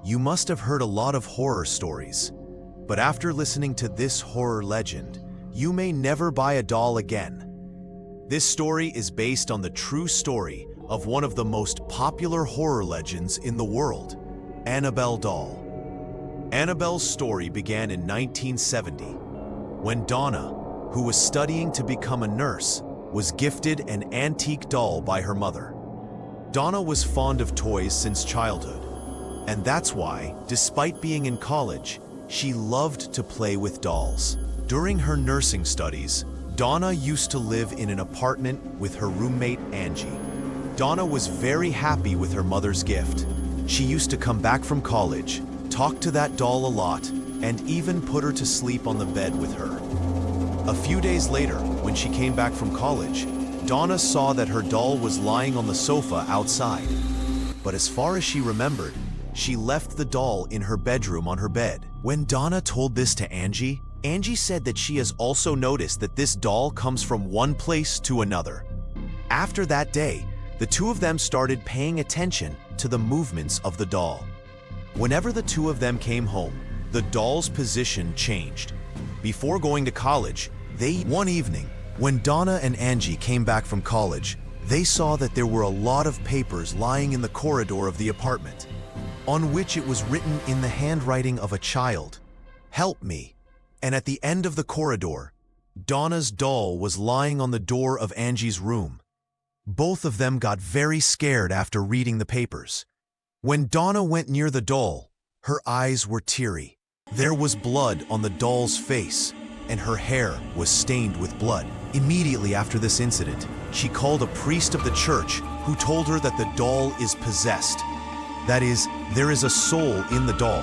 You must have heard a lot of horror stories, but after listening to this horror legend, you may never buy a doll again. This story is based on the true story of one of the most popular horror legends in the world, Annabelle doll. Annabelle's story began in 1970, when Donna, who was studying to become a nurse, was gifted an antique doll by her mother. Donna was fond of toys since childhood, and that's why, despite being in college, she loved to play with dolls. During her nursing studies, Donna used to live in an apartment with her roommate Angie. Donna was very happy with her mother's gift. She used to come back from college, talk to that doll a lot, and even put her to sleep on the bed with her. A few days later, when she came back from college, Donna saw that her doll was lying on the sofa outside. But as far as she remembered, she left the doll in her bedroom on her bed. When Donna told this to Angie, Angie said that she has also noticed that this doll comes from one place to another. After that day, the two of them started paying attention to the movements of the doll. Whenever the two of them came home, the doll's position changed. Before going to college, one evening, when Donna and Angie came back from college, they saw that there were a lot of papers lying in the corridor of the apartment, on which it was written in the handwriting of a child, "Help me." And at the end of the corridor, Donna's doll was lying on the door of Angie's room. Both of them got very scared after reading the papers. When Donna went near the doll, her eyes were teary. There was blood on the doll's face, and her hair was stained with blood. Immediately after this incident, she called a priest of the church who told her that the doll is possessed. That is, there is a soul in the doll.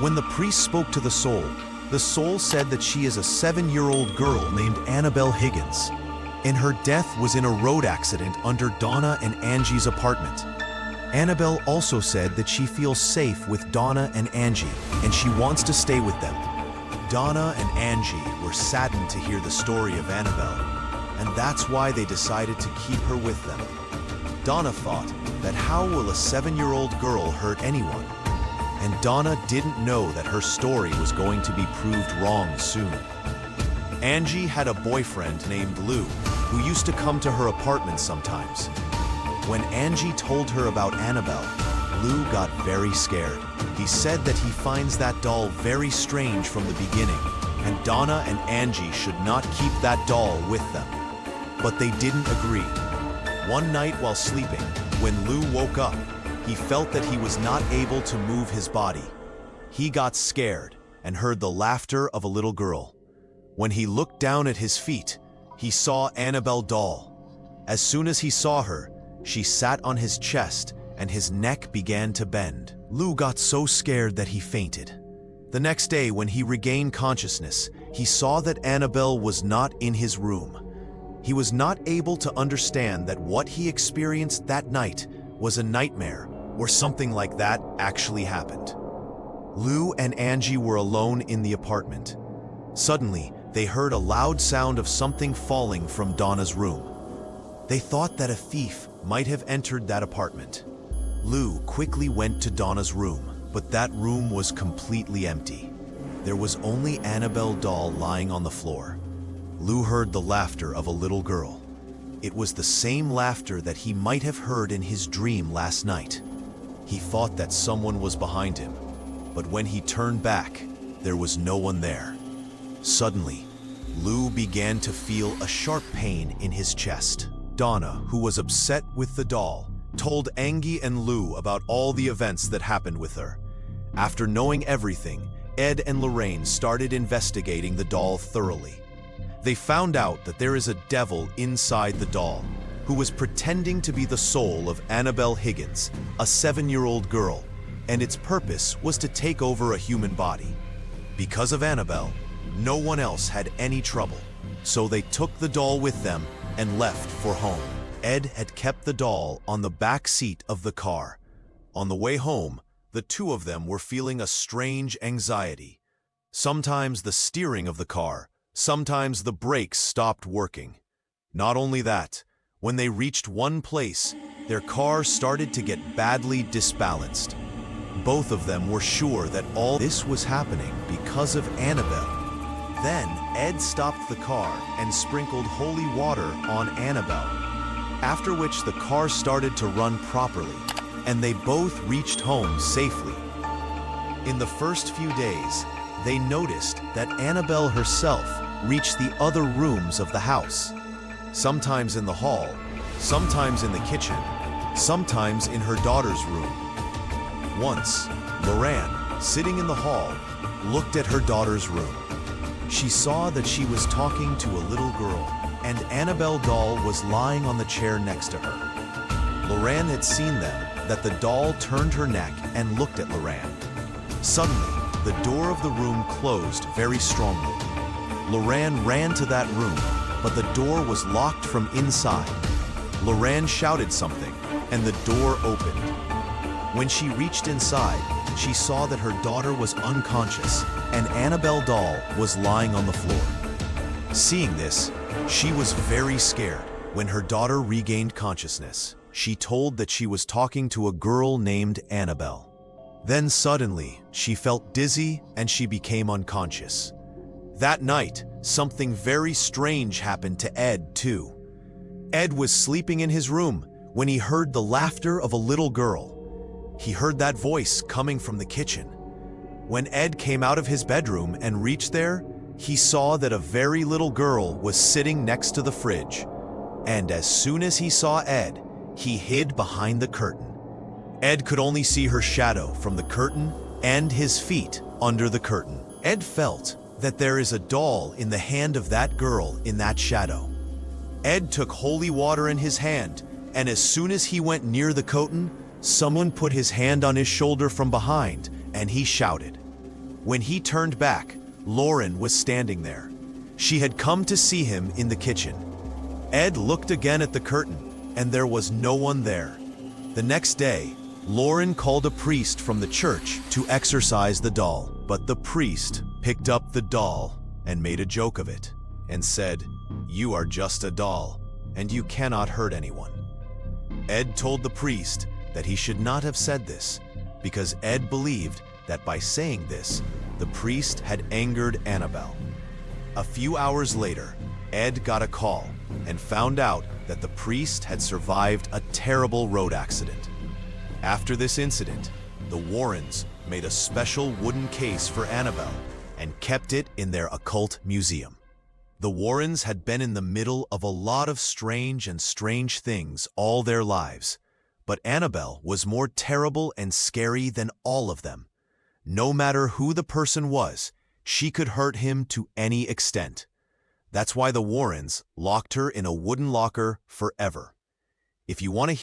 When the priest spoke to the soul said that she is a 7-year-old girl named Annabelle Higgins, and her death was in a road accident under Donna and Angie's apartment. Annabelle also said that she feels safe with Donna and Angie, and she wants to stay with them. Donna and Angie were saddened to hear the story of Annabelle, and that's why they decided to keep her with them. Donna thought that how will a 7-year-old girl hurt anyone? And Donna didn't know that her story was going to be proved wrong soon. Angie had a boyfriend named Lou, who used to come to her apartment sometimes. When Angie told her about Annabelle, Lou got very scared. He said that he finds that doll very strange from the beginning, and Donna and Angie should not keep that doll with them. But they didn't agree. One night while sleeping, when Lou woke up, he felt that he was not able to move his body. He got scared and heard the laughter of a little girl. When he looked down at his feet, he saw Annabelle doll. As soon as he saw her, she sat on his chest and his neck began to bend. Lou got so scared that he fainted. The next day, when he regained consciousness, he saw that Annabelle was not in his room. He was not able to understand that what he experienced that night was a nightmare or something like that actually happened. Lou and Angie were alone in the apartment. Suddenly, they heard a loud sound of something falling from Donna's room. They thought that a thief might have entered that apartment. Lou quickly went to Donna's room, but that room was completely empty. There was only Annabelle doll lying on the floor. Lou heard the laughter of a little girl. It was the same laughter that he might have heard in his dream last night. He thought that someone was behind him, but when he turned back, there was no one there. Suddenly, Lou began to feel a sharp pain in his chest. Donna, who was upset with the doll, told Angie and Lou about all the events that happened with her. After knowing everything, Ed and Lorraine started investigating the doll thoroughly. They found out that there is a devil inside the doll, who was pretending to be the soul of Annabelle Higgins, a 7-year-old girl, and its purpose was to take over a human body. Because of Annabelle, no one else had any trouble, so they took the doll with them and left for home. Ed had kept the doll on the back seat of the car. On the way home, the two of them were feeling a strange anxiety. Sometimes the steering of the car, sometimes the brakes stopped working. Not only that, when they reached one place, their car started to get badly disbalanced. Both of them were sure that all this was happening because of Annabelle. Then Ed stopped the car and sprinkled holy water on Annabelle, after which the car started to run properly, and they both reached home safely. In the first few days, they noticed that Annabelle herself reached the other rooms of the house, sometimes in the hall, sometimes in the kitchen, sometimes in her daughter's room. Once, Lorraine, sitting in the hall, looked at her daughter's room. She saw that she was talking to a little girl, and Annabelle doll was lying on the chair next to her. Lorraine had seen that the doll turned her neck and looked at Lorraine. Suddenly, the door of the room closed very strongly. Lorraine ran to that room, but the door was locked from inside. Lorraine shouted something, and the door opened. When she reached inside, she saw that her daughter was unconscious, and Annabelle doll was lying on the floor. Seeing this, she was very scared. When her daughter regained consciousness, she told that she was talking to a girl named Annabelle. Then suddenly, she felt dizzy and she became unconscious. That night, something very strange happened to Ed, too. Ed was sleeping in his room when he heard the laughter of a little girl. He heard that voice coming from the kitchen. When Ed came out of his bedroom and reached there, he saw that a very little girl was sitting next to the fridge. And as soon as he saw Ed, he hid behind the curtain. Ed could only see her shadow from the curtain and his feet under the curtain. Ed felt that there is a doll in the hand of that girl in that shadow. Ed took holy water in his hand, and as soon as he went near the curtain, someone put his hand on his shoulder from behind, and he shouted. When he turned back, Lauren was standing there. She had come to see him in the kitchen. Ed looked again at the curtain, and there was no one there. The next day, Lauren called a priest from the church to exorcise the doll, but the priest picked up the doll and made a joke of it and said, "You are just a doll, and you cannot hurt anyone." Ed told the priest that he should not have said this, because Ed believed that by saying this, the priest had angered Annabelle. A few hours later, Ed got a call and found out that the priest had survived a terrible road accident. After this incident, the Warrens made a special wooden case for Annabelle and kept it in their occult museum. The Warrens had been in the middle of a lot of strange things all their lives, but Annabelle was more terrible and scary than all of them. No matter who the person was, she could hurt him to any extent. That's why the Warrens locked her in a wooden locker forever. If you want to